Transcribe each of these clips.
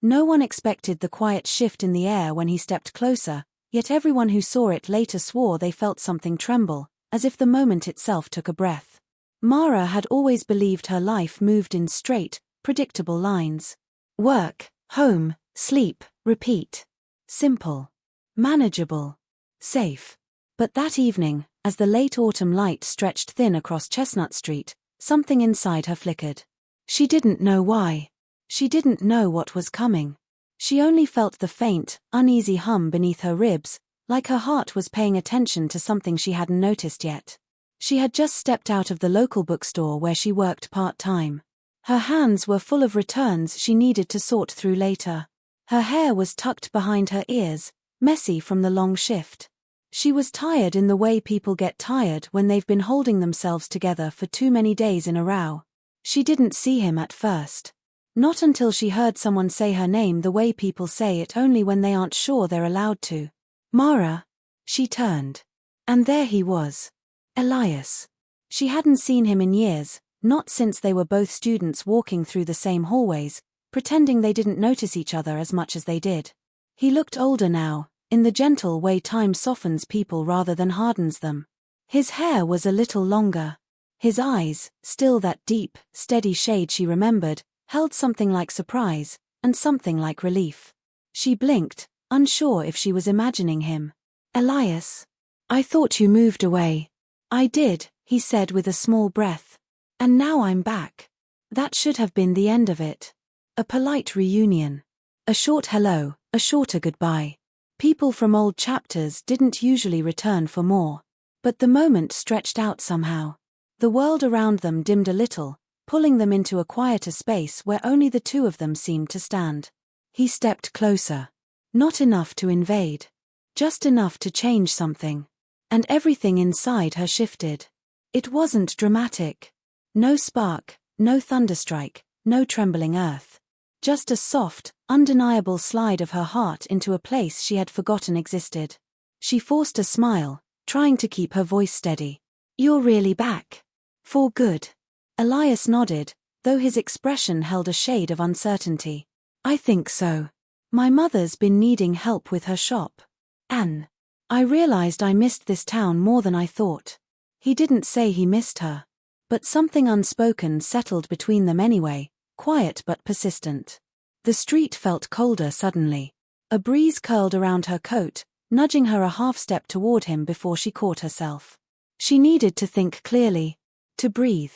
No one expected the quiet shift in the air when he stepped closer, yet everyone who saw it later swore they felt something tremble, as if the moment itself took a breath. Mara had always believed her life moved in straight, predictable lines. Work, home, sleep, repeat. Simple. Manageable. Safe. But that evening, as the late autumn light stretched thin across Chestnut Street, something inside her flickered. She didn't know why. She didn't know what was coming. She only felt the faint, uneasy hum beneath her ribs, like her heart was paying attention to something she hadn't noticed yet. She had just stepped out of the local bookstore where she worked part-time. Her hands were full of returns she needed to sort through later. Her hair was tucked behind her ears, messy from the long shift. She was tired in the way people get tired when they've been holding themselves together for too many days in a row. She didn't see him at first. Not until she heard someone say her name the way people say it only when they aren't sure they're allowed to. Mara. She turned. And there he was. Elias. She hadn't seen him in years, not since they were both students walking through the same hallways, pretending they didn't notice each other as much as they did. He looked older now, in the gentle way time softens people rather than hardens them. His hair was a little longer. His eyes, still that deep, steady shade she remembered, held something like surprise, and something like relief. She blinked, unsure if she was imagining him. Elias. I thought you moved away. I did, he said with a small breath. And now I'm back. That should have been the end of it. A polite reunion. A short hello, a shorter goodbye. People from old chapters didn't usually return for more. But the moment stretched out somehow. The world around them dimmed a little, pulling them into a quieter space where only the two of them seemed to stand. He stepped closer. Not enough to invade. Just enough to change something. And everything inside her shifted. It wasn't dramatic. No spark, no thunderstrike, no trembling earth. Just a soft, undeniable slide of her heart into a place she had forgotten existed. She forced a smile, trying to keep her voice steady. You're really back. For good. Elias nodded, though his expression held a shade of uncertainty. I think so. My mother's been needing help with her shop. Anne. I realized I missed this town more than I thought. He didn't say he missed her. But something unspoken settled between them anyway, quiet but persistent. The street felt colder suddenly. A breeze curled around her coat, nudging her a half-step toward him before she caught herself. She needed to think clearly. To breathe.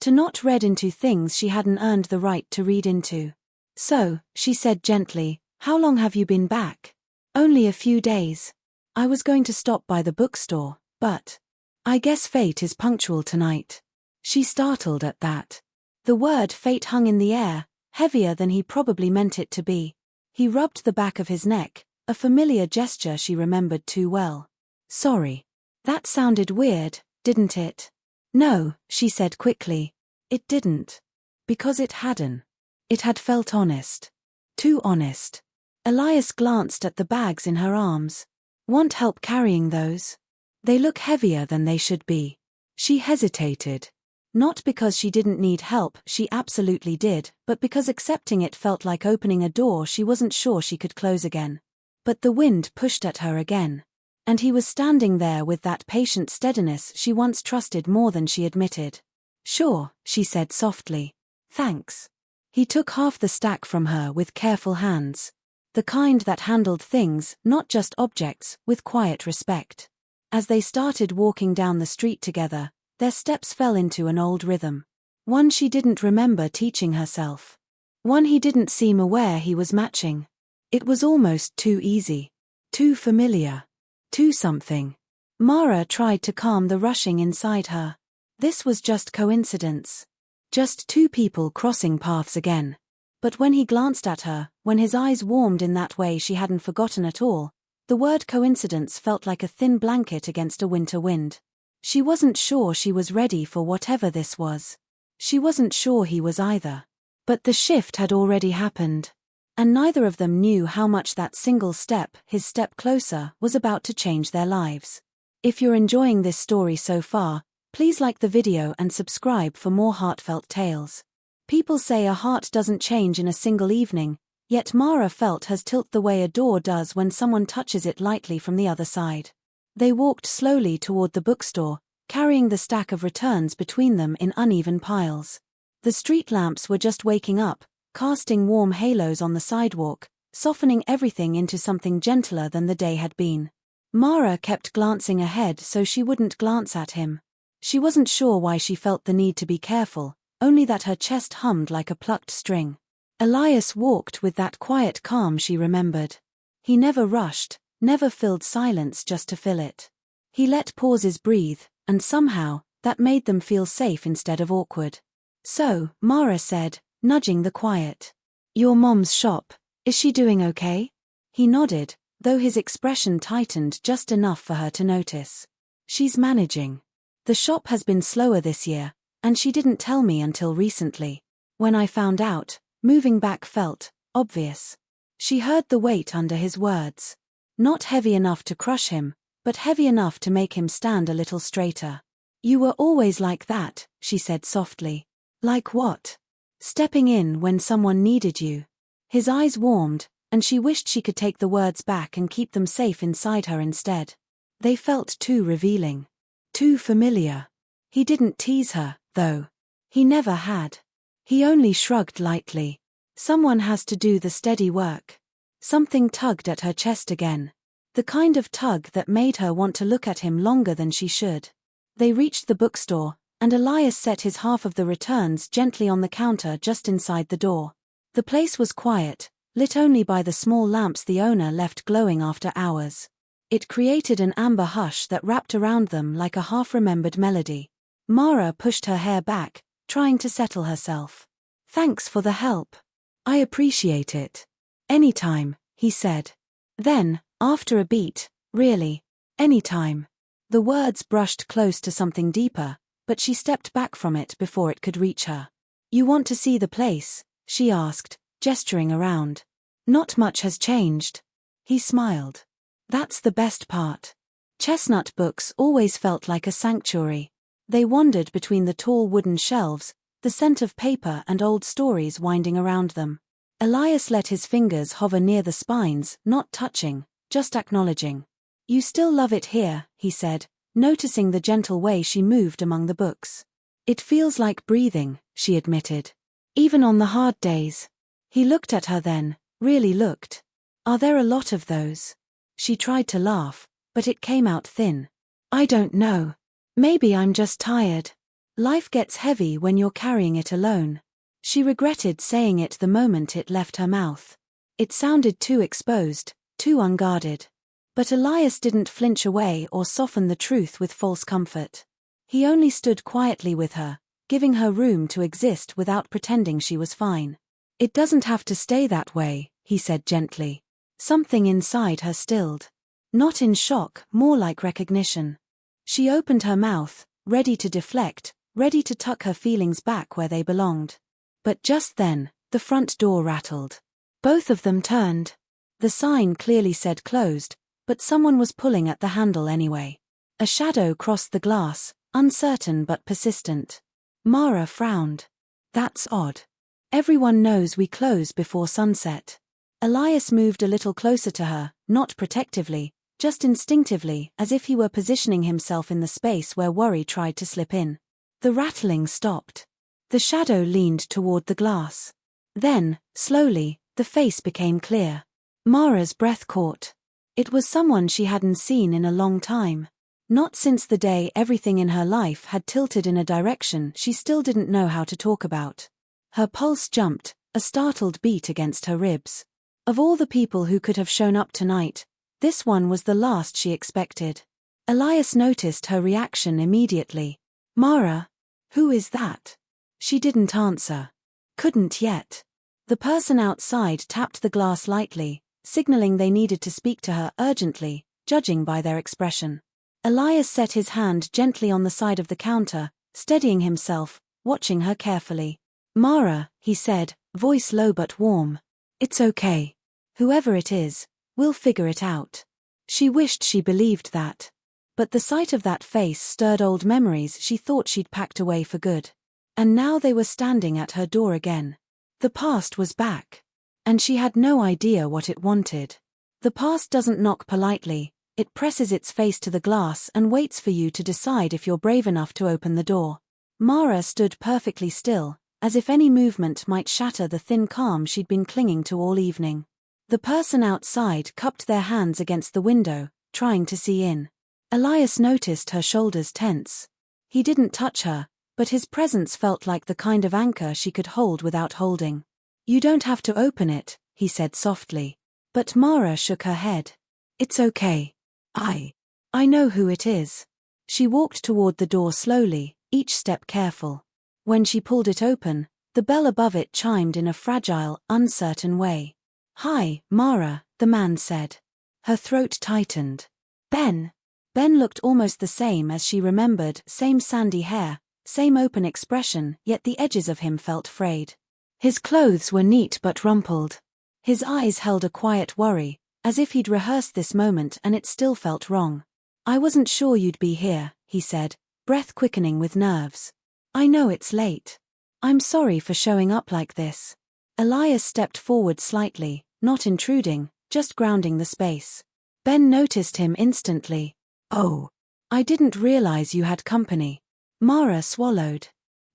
To not read into things she hadn't earned the right to read into. So, she said gently, how long have you been back? Only a few days. I was going to stop by the bookstore, but I guess fate is punctual tonight. She startled at that. The word fate hung in the air, heavier than he probably meant it to be. He rubbed the back of his neck, a familiar gesture she remembered too well. Sorry. That sounded weird, didn't it? No, she said quickly. It didn't. Because it hadn't. It had felt honest. Too honest. Elias glanced at the bags in her arms. Want help carrying those? They look heavier than they should be. She hesitated. Not because she didn't need help, she absolutely did, but because accepting it felt like opening a door she wasn't sure she could close again. But the wind pushed at her again. And he was standing there with that patient steadiness she once trusted more than she admitted. Sure, she said softly. Thanks. He took half the stack from her with careful hands. The kind that handled things, not just objects, with quiet respect. As they started walking down the street together, their steps fell into an old rhythm. One she didn't remember teaching herself. One he didn't seem aware he was matching. It was almost too easy. Too familiar. Too something. Mara tried to calm the rushing inside her. This was just coincidence. Just two people crossing paths again. But when he glanced at her, when his eyes warmed in that way she hadn't forgotten at all, the word coincidence felt like a thin blanket against a winter wind. She wasn't sure she was ready for whatever this was. She wasn't sure he was either. But the shift had already happened. And neither of them knew how much that single step, his step closer, was about to change their lives. If you're enjoying this story so far, please like the video and subscribe for more heartfelt tales. People say a heart doesn't change in a single evening, Yet Mara felt hers tilt the way a door does when someone touches it lightly from the other side. They walked slowly toward the bookstore, carrying the stack of returns between them in uneven piles. The street lamps were just waking up, casting warm halos on the sidewalk, softening everything into something gentler than the day had been. Mara kept glancing ahead so she wouldn't glance at him. She wasn't sure why she felt the need to be careful, only that her chest hummed like a plucked string. Elias walked with that quiet calm she remembered. He never rushed, never filled silence just to fill it. He let pauses breathe, and somehow, that made them feel safe instead of awkward. "So," Mara said, nudging the quiet. "Your mom's shop, is she doing okay?" He nodded, though his expression tightened just enough for her to notice. "She's managing. The shop has been slower this year, and she didn't tell me until recently. When I found out, moving back felt obvious." She heard the weight under his words. Not heavy enough to crush him, but heavy enough to make him stand a little straighter. "You were always like that," she said softly. "Like what?" "Stepping in when someone needed you." His eyes warmed, and she wished she could take the words back and keep them safe inside her instead. They felt too revealing. Too familiar. He didn't tease her, though. He never had. He only shrugged lightly. "Someone has to do the steady work." Something tugged at her chest again. The kind of tug that made her want to look at him longer than she should. They reached the bookstore, and Elias set his half of the returns gently on the counter just inside the door. The place was quiet, lit only by the small lamps the owner left glowing after hours. It created an amber hush that wrapped around them like a half-remembered melody. Mara pushed her hair back, trying to settle herself. "Thanks for the help. I appreciate it." "Anytime," he said. Then, after a beat, "Really, anytime." The words brushed close to something deeper, but she stepped back from it before it could reach her. "You want to see the place?" she asked, gesturing around. "Not much has changed." He smiled. "That's the best part." Chestnut books always felt like a sanctuary. They wandered between the tall wooden shelves, the scent of paper and old stories winding around them. Elias let his fingers hover near the spines, not touching, just acknowledging. "You still love it here," he said, noticing the gentle way she moved among the books. "It feels like breathing," she admitted. "Even on the hard days." He looked at her then, really looked. "Are there a lot of those?" She tried to laugh, but it came out thin. "I don't know. Maybe I'm just tired. Life gets heavy when you're carrying it alone." She regretted saying it the moment it left her mouth. It sounded too exposed, too unguarded. But Elias didn't flinch away or soften the truth with false comfort. He only stood quietly with her, giving her room to exist without pretending she was fine. "It doesn't have to stay that way," he said gently. Something inside her stilled. Not in shock, more like recognition. She opened her mouth, ready to deflect, ready to tuck her feelings back where they belonged. But just then, the front door rattled. Both of them turned. The sign clearly said closed, but someone was pulling at the handle anyway. A shadow crossed the glass, uncertain but persistent. Mara frowned. "That's odd. Everyone knows we close before sunset." Elias moved a little closer to her, not protectively, just instinctively, as if he were positioning himself in the space where worry tried to slip in. The rattling stopped. The shadow leaned toward the glass. Then, slowly, the face became clear. Mara's breath caught. It was someone she hadn't seen in a long time. Not since the day everything in her life had tilted in a direction she still didn't know how to talk about. Her pulse jumped, a startled beat against her ribs. Of all the people who could have shown up tonight, this one was the last she expected. Elias noticed her reaction immediately. "Mara? Who is that?" She didn't answer. Couldn't yet. The person outside tapped the glass lightly, signaling they needed to speak to her urgently, judging by their expression. Elias set his hand gently on the side of the counter, steadying himself, watching her carefully. "Mara," he said, voice low but warm. "It's okay. Whoever it is, we'll figure it out." She wished she believed that. But the sight of that face stirred old memories she thought she'd packed away for good. And now they were standing at her door again. The past was back. And she had no idea what it wanted. The past doesn't knock politely, it presses its face to the glass and waits for you to decide if you're brave enough to open the door. Mara stood perfectly still, as if any movement might shatter the thin calm she'd been clinging to all evening. The person outside cupped their hands against the window, trying to see in. Elias noticed her shoulders tense. He didn't touch her, but his presence felt like the kind of anchor she could hold without holding. "You don't have to open it," he said softly. But Mara shook her head. "It's okay. I know who it is." She walked toward the door slowly, each step careful. When she pulled it open, the bell above it chimed in a fragile, uncertain way. "Hi, Mara," the man said. Her throat tightened. "Ben." Ben looked almost the same as she remembered, same sandy hair, same open expression, yet the edges of him felt frayed. His clothes were neat but rumpled. His eyes held a quiet worry, as if he'd rehearsed this moment and it still felt wrong. "I wasn't sure you'd be here," he said, breath quickening with nerves. "I know it's late. I'm sorry for showing up like this." Elias stepped forward slightly, not intruding, just grounding the space. Ben noticed him instantly. "Oh, I didn't realize you had company." Mara swallowed.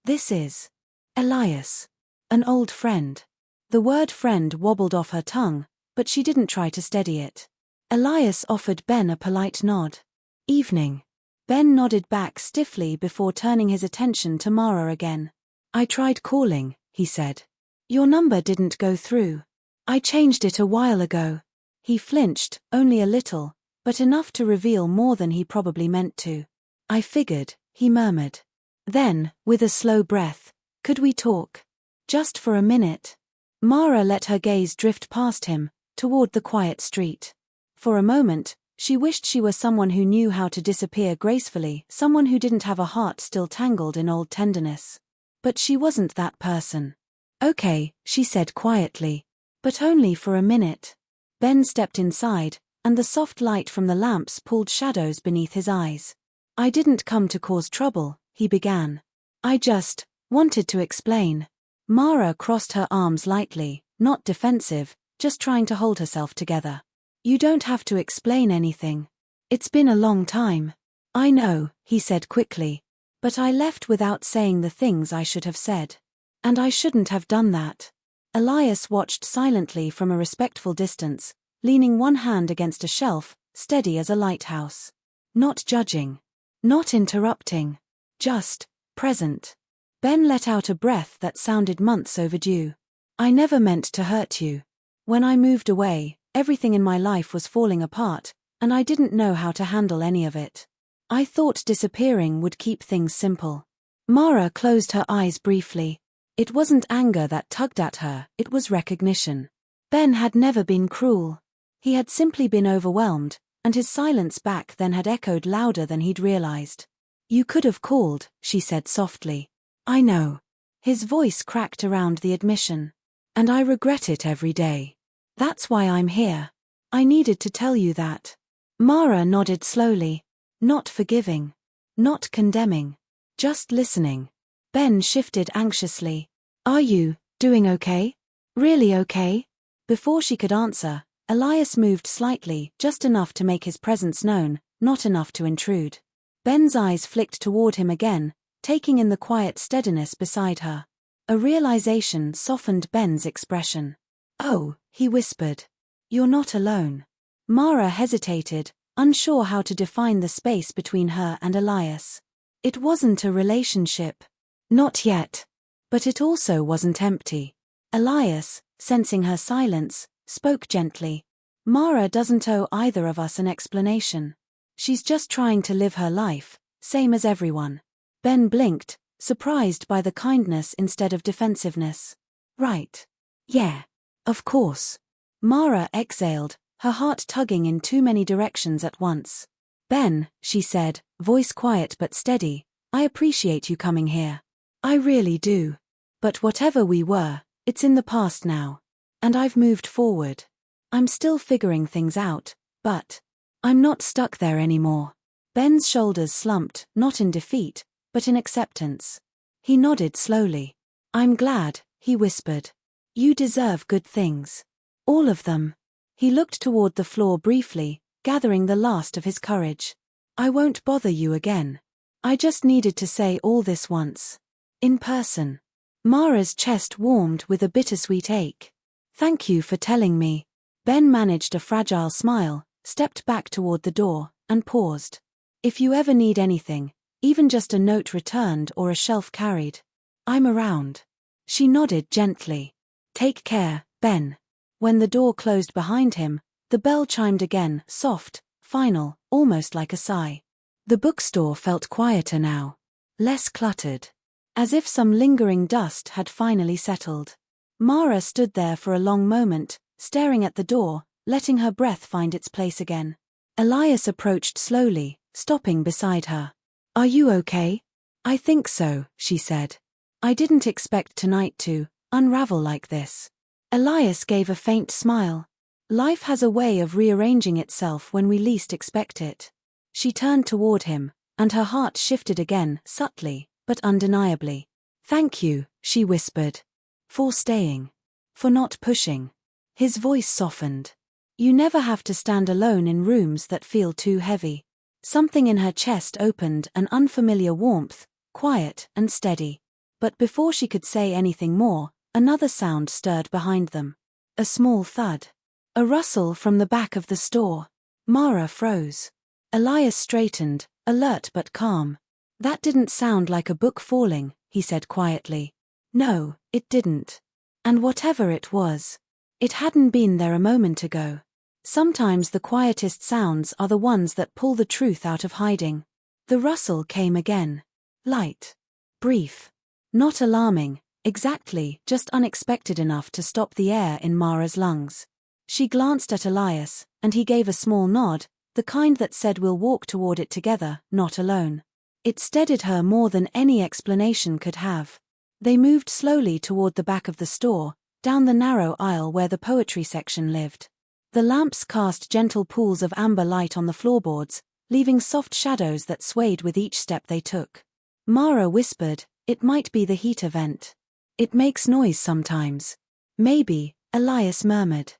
"This is Elias. An old friend." The word friend wobbled off her tongue, but she didn't try to steady it. Elias offered Ben a polite nod. "Evening." Ben nodded back stiffly before turning his attention to Mara again. "I tried calling," he said. "Your number didn't go through. I changed it a while ago." He flinched, only a little, but enough to reveal more than he probably meant to. "I figured," he murmured. Then, with a slow breath, "Could we talk? Just for a minute?" Mara let her gaze drift past him, toward the quiet street. For a moment, she wished she were someone who knew how to disappear gracefully, someone who didn't have a heart still tangled in old tenderness. But she wasn't that person. "Okay," she said quietly. "But only for a minute." Ben stepped inside, and the soft light from the lamps pulled shadows beneath his eyes. "I didn't come to cause trouble," he began. "I just wanted to explain." Mara crossed her arms lightly, not defensive, just trying to hold herself together. "You don't have to explain anything. It's been a long time." "I know," he said quickly. "But I left without saying the things I should have said. And I shouldn't have done that." Elias watched silently from a respectful distance, leaning one hand against a shelf, steady as a lighthouse. Not judging. Not interrupting. Just present. Ben let out a breath that sounded months overdue. "I never meant to hurt you. When I moved away, everything in my life was falling apart, and I didn't know how to handle any of it. I thought disappearing would keep things simple." Mara closed her eyes briefly. It wasn't anger that tugged at her, it was recognition. Ben had never been cruel. He had simply been overwhelmed, and his silence back then had echoed louder than he'd realized. "You could have called," she said softly. "I know." His voice cracked around the admission. "And I regret it every day. That's why I'm here. I needed to tell you that." Mara nodded slowly. Not forgiving. Not condemning. Just listening. Ben shifted anxiously. "Are you doing okay? Really okay?" Before she could answer, Elias moved slightly, just enough to make his presence known, not enough to intrude. Ben's eyes flicked toward him again, taking in the quiet steadiness beside her. A realization softened Ben's expression. "Oh," he whispered. "You're not alone." Mara hesitated, unsure how to define the space between her and Elias. It wasn't a relationship. Not yet. But it also wasn't empty. Elias, sensing her silence, spoke gently. "Mara doesn't owe either of us an explanation. She's just trying to live her life, same as everyone." Ben blinked, surprised by the kindness instead of defensiveness. "Right. Yeah. Of course." Mara exhaled, her heart tugging in too many directions at once. "Ben," she said, voice quiet but steady, "I appreciate you coming here. I really do. But whatever we were, it's in the past now. And I've moved forward. I'm still figuring things out, but I'm not stuck there anymore." Ben's shoulders slumped, not in defeat, but in acceptance. He nodded slowly. "I'm glad," he whispered. You deserve good things. All of them. He looked toward the floor briefly, gathering the last of his courage. I won't bother you again. I just needed to say all this once. In person. Mara's chest warmed with a bittersweet ache. Thank you for telling me. Ben managed a fragile smile, stepped back toward the door, and paused. If you ever need anything, even just a note returned or a shelf carried, I'm around. She nodded gently. Take care, Ben. When the door closed behind him, the bell chimed again, soft, final, almost like a sigh. The bookstore felt quieter now. Less cluttered. As if some lingering dust had finally settled. Mara stood there for a long moment, staring at the door, letting her breath find its place again. Elias approached slowly, stopping beside her. Are you okay? I think so, she said. I didn't expect tonight to unravel like this. Elias gave a faint smile. Life has a way of rearranging itself when we least expect it. She turned toward him, and her heart shifted again, subtly, but undeniably. Thank you, she whispered. For staying. For not pushing. His voice softened. You never have to stand alone in rooms that feel too heavy. Something in her chest opened, an unfamiliar warmth, quiet and steady. But before she could say anything more, another sound stirred behind them. A small thud. A rustle from the back of the store. Mara froze. Elias straightened, alert but calm. That didn't sound like a book falling, he said quietly. No, it didn't. And whatever it was, it hadn't been there a moment ago. Sometimes the quietest sounds are the ones that pull the truth out of hiding. The rustle came again. Light. Brief. Not alarming, exactly, just unexpected enough to stop the air in Mara's lungs. She glanced at Elias, and he gave a small nod, the kind that said we'll walk toward it together, not alone. It steadied her more than any explanation could have. They moved slowly toward the back of the store, down the narrow aisle where the poetry section lived. The lamps cast gentle pools of amber light on the floorboards, leaving soft shadows that swayed with each step they took. Mara whispered, it might be the heater vent. It makes noise sometimes. Maybe, Elias murmured.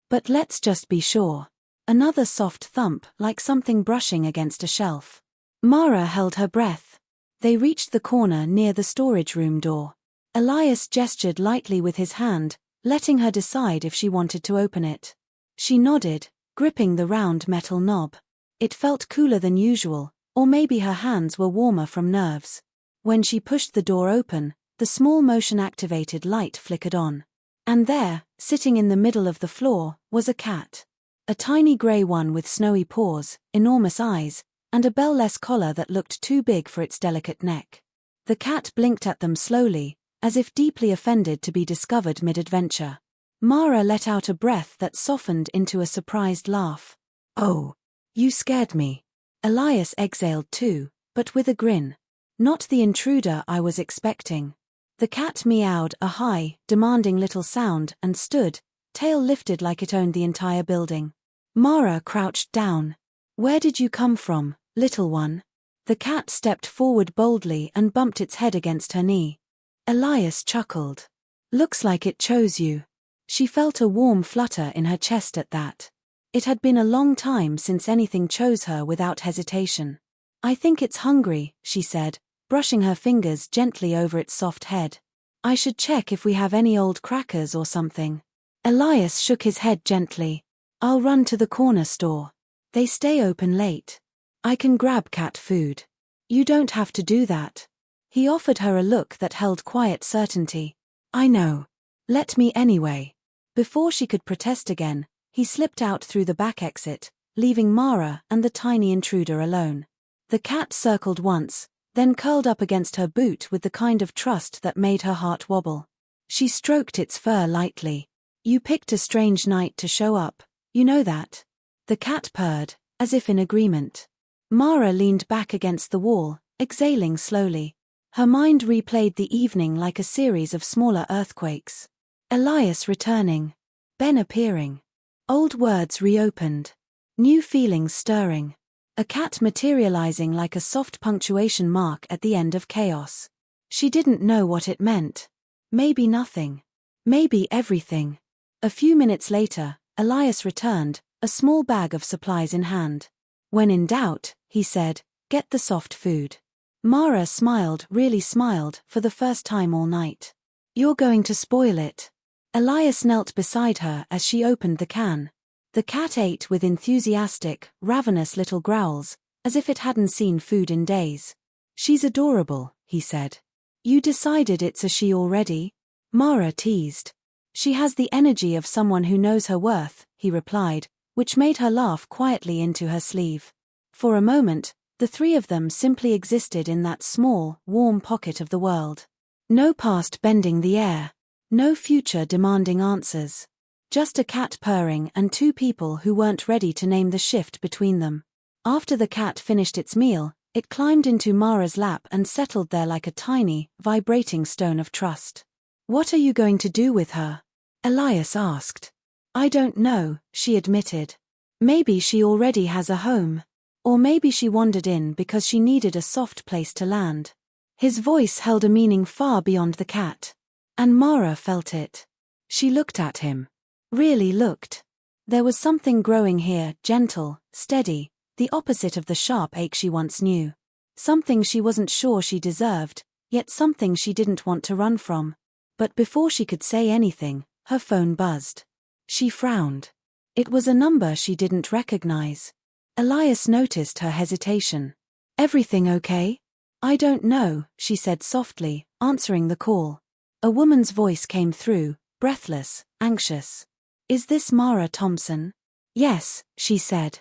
But let's just be sure. Another soft thump, like something brushing against a shelf. Mara held her breath. They reached the corner near the storage room door. Elias gestured lightly with his hand, letting her decide if she wanted to open it. She nodded, gripping the round metal knob. It felt cooler than usual, or maybe her hands were warmer from nerves. When she pushed the door open, the small motion-activated light flickered on. And there, sitting in the middle of the floor, was a cat. A tiny grey one with snowy paws, enormous eyes, and a bell-less collar that looked too big for its delicate neck. The cat blinked at them slowly, as if deeply offended to be discovered mid-adventure. Mara let out a breath that softened into a surprised laugh. Oh, you scared me. Elias exhaled too, but with a grin. Not the intruder I was expecting. The cat meowed a high, demanding little sound and stood, tail lifted like it owned the entire building. Mara crouched down. Where did you come from, little one? The cat stepped forward boldly and bumped its head against her knee. Elias chuckled. Looks like it chose you. She felt a warm flutter in her chest at that. It had been a long time since anything chose her without hesitation. I think it's hungry, she said, brushing her fingers gently over its soft head. I should check if we have any old crackers or something. Elias shook his head gently. I'll run to the corner store. They stay open late. I can grab cat food. You don't have to do that. He offered her a look that held quiet certainty. I know. Let me anyway. Before she could protest again, he slipped out through the back exit, leaving Mara and the tiny intruder alone. The cat circled once, then curled up against her boot with the kind of trust that made her heart wobble. She stroked its fur lightly. You picked a strange night to show up, you know that? The cat purred, as if in agreement. Mara leaned back against the wall, exhaling slowly. Her mind replayed the evening like a series of smaller earthquakes. Elias returning. Ben appearing. Old words reopened. New feelings stirring. A cat materializing like a soft punctuation mark at the end of chaos. She didn't know what it meant. Maybe nothing. Maybe everything. A few minutes later, Elias returned, a small bag of supplies in hand. When in doubt, he said, get the soft food. Mara smiled, really smiled, for the first time all night. You're going to spoil it. Elias knelt beside her as she opened the can. The cat ate with enthusiastic, ravenous little growls, as if it hadn't seen food in days. She's adorable, he said. You decided it's a she already? Mara teased. She has the energy of someone who knows her worth, he replied, which made her laugh quietly into her sleeve. For a moment, the three of them simply existed in that small, warm pocket of the world. No past bending the air. No future demanding answers. Just a cat purring and two people who weren't ready to name the shift between them. After the cat finished its meal, it climbed into Mara's lap and settled there like a tiny, vibrating stone of trust. What are you going to do with her? Elias asked. I don't know, she admitted. Maybe she already has a home. Or maybe she wandered in because she needed a soft place to land. His voice held a meaning far beyond the cat. And Mara felt it. She looked at him. Really looked. There was something growing here, gentle, steady, the opposite of the sharp ache she once knew. Something she wasn't sure she deserved, yet something she didn't want to run from. But before she could say anything, her phone buzzed. She frowned. It was a number she didn't recognize. Elias noticed her hesitation. Everything okay? I don't know, she said softly, answering the call. A woman's voice came through, breathless, anxious. Is this Mara Thompson? Yes, she said.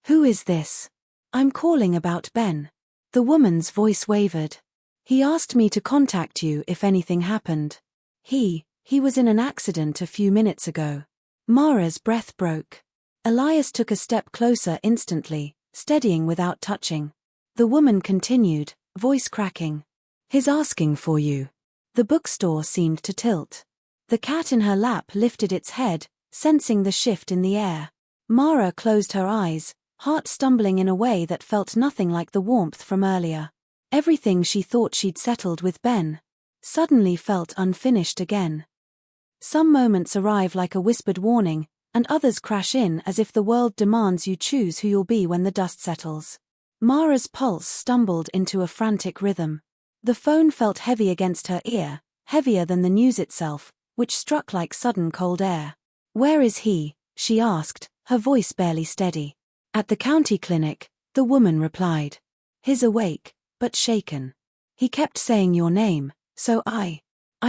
Who is this? I'm calling about Ben. The woman's voice wavered. He asked me to contact you if anything happened. He was in an accident a few minutes ago. Mara's breath broke. Elias took a step closer instantly, steadying without touching. The woman continued, voice cracking. He's asking for you. The bookstore seemed to tilt. The cat in her lap lifted its head, sensing the shift in the air. Mara closed her eyes, heart stumbling in a way that felt nothing like the warmth from earlier. Everything she thought she'd settled with Ben suddenly felt unfinished again. Some moments arrive like a whispered warning, and others crash in as if the world demands you choose who you'll be when the dust settles. Mara's pulse stumbled into a frantic rhythm. The phone felt heavy against her ear, heavier than the news itself, which struck like sudden cold air. Where is he? She asked, her voice barely steady. At the county clinic, the woman replied. He's awake, but shaken. He kept saying your name, so I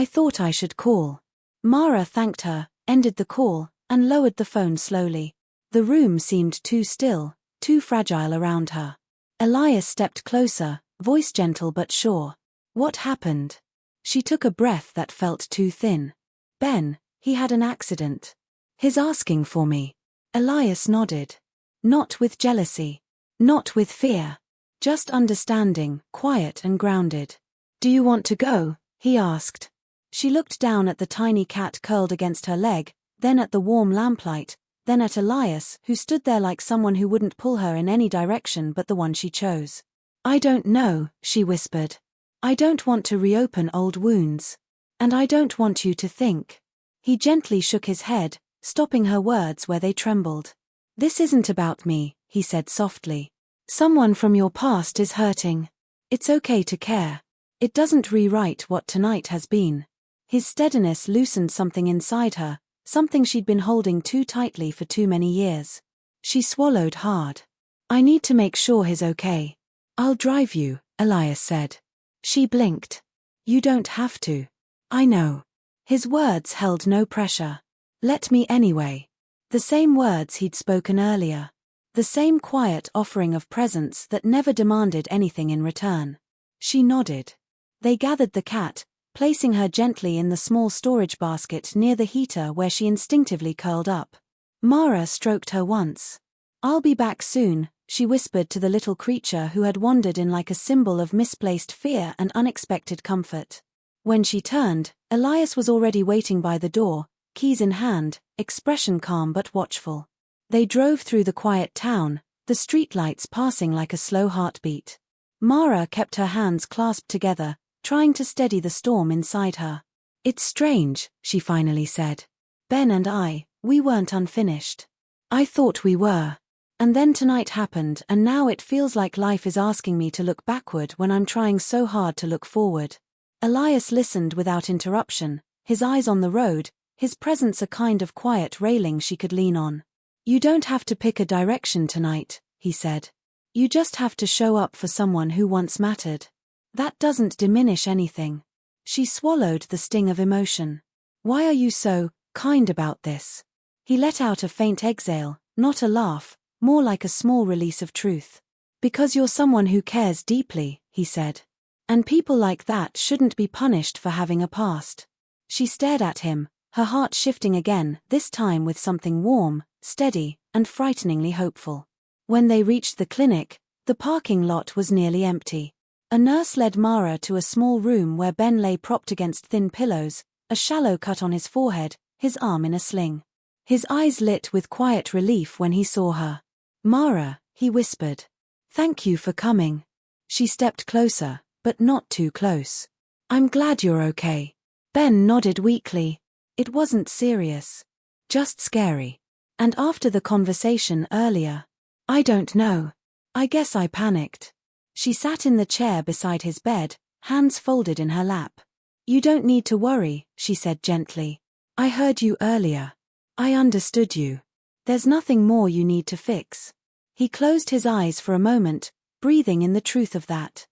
thought I should call. Mara thanked her, ended the call, and lowered the phone slowly. The room seemed too still, too fragile around her. Elias stepped closer, voice gentle but sure. What happened? She took a breath that felt too thin. Ben, he had an accident. He's asking for me. Elias nodded. Not with jealousy. Not with fear. Just understanding, quiet and grounded. Do you want to go? He asked. She looked down at the tiny cat curled against her leg, then at the warm lamplight, then at Elias, who stood there like someone who wouldn't pull her in any direction but the one she chose. I don't know, she whispered. I don't want to reopen old wounds. And I don't want you to think. He gently shook his head, stopping her words where they trembled. This isn't about me, he said softly. Someone from your past is hurting. It's okay to care. It doesn't rewrite what tonight has been. His steadiness loosened something inside her, something she'd been holding too tightly for too many years. She swallowed hard. I need to make sure he's okay. I'll drive you, Elias said. She blinked. You don't have to. I know. His words held no pressure. Let me anyway. The same words he'd spoken earlier. The same quiet offering of presence that never demanded anything in return. She nodded. They gathered the cat, placing her gently in the small storage basket near the heater where she instinctively curled up. Mara stroked her once. I'll be back soon, she whispered to the little creature who had wandered in like a symbol of misplaced fear and unexpected comfort. When she turned, Elias was already waiting by the door, keys in hand, expression calm but watchful. They drove through the quiet town, the streetlights passing like a slow heartbeat. Mara kept her hands clasped together, trying to steady the storm inside her. It's strange, she finally said. Ben and I, we weren't unfinished. I thought we were. And then tonight happened, and now it feels like life is asking me to look backward when I'm trying so hard to look forward. Elias listened without interruption, his eyes on the road, his presence a kind of quiet railing she could lean on. You don't have to pick a direction tonight, he said. You just have to show up for someone who once mattered. That doesn't diminish anything. She swallowed the sting of emotion. Why are you so kind about this? He let out a faint exhale, not a laugh, more like a small release of truth. Because you're someone who cares deeply, he said. And people like that shouldn't be punished for having a past. She stared at him, her heart shifting again, this time with something warm, steady, and frighteningly hopeful. When they reached the clinic, the parking lot was nearly empty. A nurse led Mara to a small room where Ben lay propped against thin pillows, a shallow cut on his forehead, his arm in a sling. His eyes lit with quiet relief when he saw her. Mara, he whispered. Thank you for coming. She stepped closer, but not too close. I'm glad you're okay. Ben nodded weakly. It wasn't serious. Just scary. And after the conversation earlier, I don't know. I guess I panicked. She sat in the chair beside his bed, hands folded in her lap. You don't need to worry, she said gently. I heard you earlier. I understood you. There's nothing more you need to fix. He closed his eyes for a moment, breathing in the truth of that.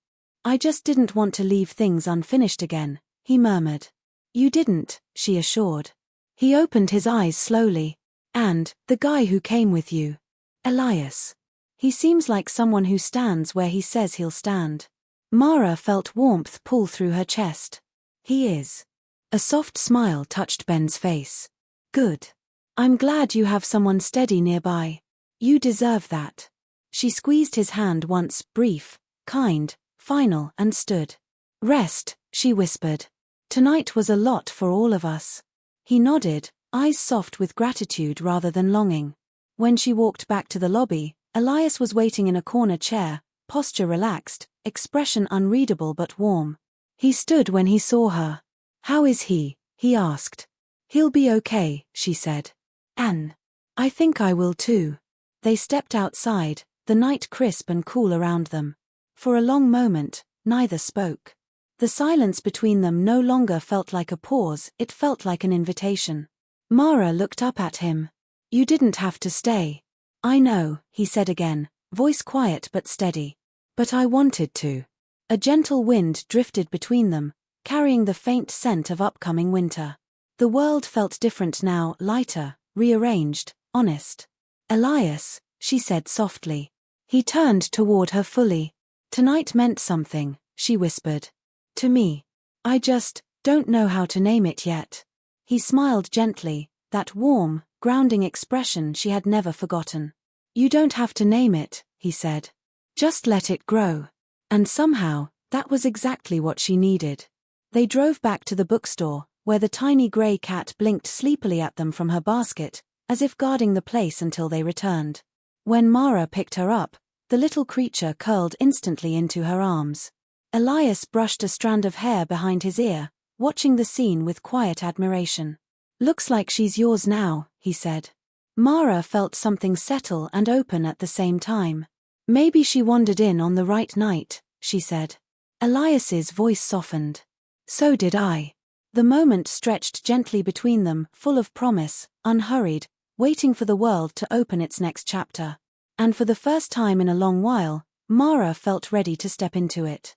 I just didn't want to leave things unfinished again, he murmured. You didn't, she assured. He opened his eyes slowly. And, the guy who came with you. Elias. He seems like someone who stands where he says he'll stand. Mara felt warmth pull through her chest. He is. A soft smile touched Ben's face. Good. I'm glad you have someone steady nearby. You deserve that. She squeezed his hand once, brief, kind, final, and stood. Rest, she whispered. Tonight was a lot for all of us. He nodded, eyes soft with gratitude rather than longing. When she walked back to the lobby, Elias was waiting in a corner chair, posture relaxed, expression unreadable but warm. He stood when he saw her. How is he? He asked. He'll be okay, she said. Anne. I think I will too. They stepped outside, the night crisp and cool around them. For a long moment, neither spoke. The silence between them no longer felt like a pause, it felt like an invitation. Mara looked up at him. You didn't have to stay. I know, he said again, voice quiet but steady. But I wanted to. A gentle wind drifted between them, carrying the faint scent of upcoming winter. The world felt different now, lighter, rearranged, honest. Elias, she said softly. He turned toward her fully. Tonight meant something, she whispered. To me. I just don't know how to name it yet. He smiled gently, that warm, grounding expression she had never forgotten. You don't have to name it, he said. Just let it grow. And somehow, that was exactly what she needed. They drove back to the bookstore, where the tiny grey cat blinked sleepily at them from her basket, as if guarding the place until they returned. When Mara picked her up, the little creature curled instantly into her arms. Elias brushed a strand of hair behind his ear, watching the scene with quiet admiration. Looks like she's yours now, he said. Mara felt something settle and open at the same time. Maybe she wandered in on the right night, she said. Elias's voice softened. So did I. The moment stretched gently between them, full of promise, unhurried, waiting for the world to open its next chapter. And for the first time in a long while, Mara felt ready to step into it.